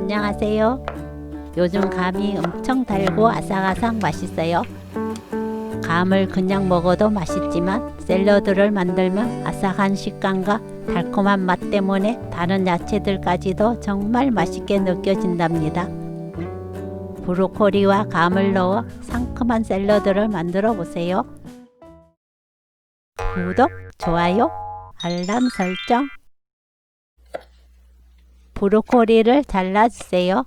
안녕하세요. 요즘 감이 엄청 달고 아삭아삭 맛있어요. 감을 그냥 먹어도 맛있지만 샐러드를 만들면 아삭한 식감과 달콤한 맛 때문에 다른 야채들까지도 정말 맛있게 느껴진답니다. 브로콜리와 감을 넣어 상큼한 샐러드를 만들어 보세요. 구독, 좋아요, 알람 설정. 브로콜리를 잘라주세요.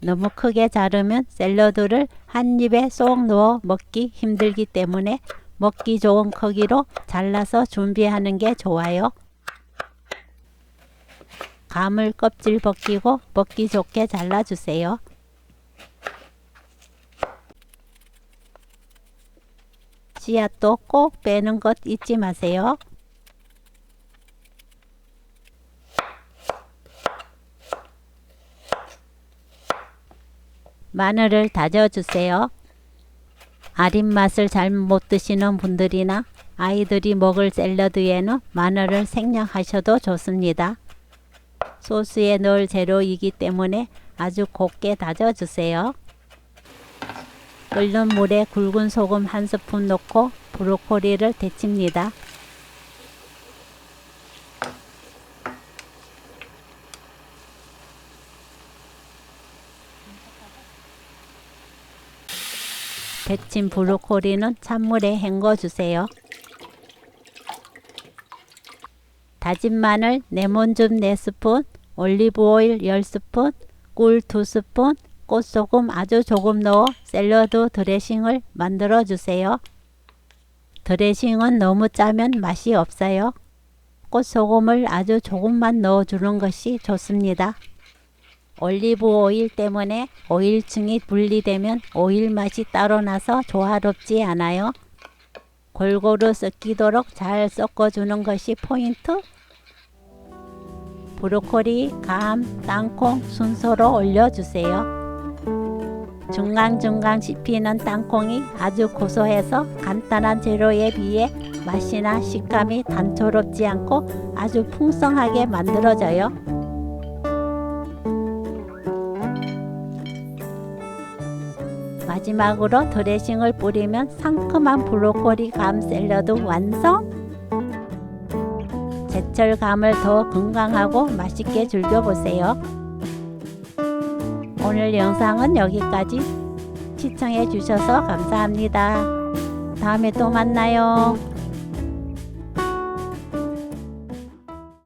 너무 크게 자르면 샐러드를 한 입에 쏙 넣어 먹기 힘들기 때문에 먹기 좋은 크기로 잘라서 준비하는 게 좋아요. 감을 껍질 벗기고 먹기 좋게 잘라주세요. 씨앗도 꼭 빼는 것 잊지 마세요. 마늘을 다져주세요. 아린 맛을 잘 못 드시는 분들이나 아이들이 먹을 샐러드에는 마늘을 생략하셔도 좋습니다. 소스에 넣을 재료이기 때문에 아주 곱게 다져주세요. 끓는 물에 굵은 소금 한 스푼 넣고 브로콜리를 데칩니다. 데친 브로콜리는 찬물에 헹궈주세요. 다진 마늘, 레몬즙 4스푼, 올리브오일 10스푼, 꿀 2스푼, 꽃소금 아주 조금 넣어 샐러드 드레싱을 만들어 주세요. 드레싱은 너무 짜면 맛이 없어요. 꽃소금을 아주 조금만 넣어주는 것이 좋습니다. 올리브 오일 때문에 오일층이 분리되면 오일 맛이 따로 나서 조화롭지 않아요. 골고루 섞이도록 잘 섞어주는 것이 포인트. 브로콜리, 감, 땅콩 순서로 올려주세요. 중간중간 씹히는 땅콩이 아주 고소해서 간단한 재료에 비해 맛이나 식감이 단조롭지 않고 아주 풍성하게 만들어져요. 마지막으로 드레싱을 뿌리면 상큼한 브로콜리 감 샐러드 완성! 제철 감을 더 건강하고 맛있게 즐겨보세요. 오늘 영상은 여기까지. 시청해 주셔서 감사합니다. 다음에 또 만나요.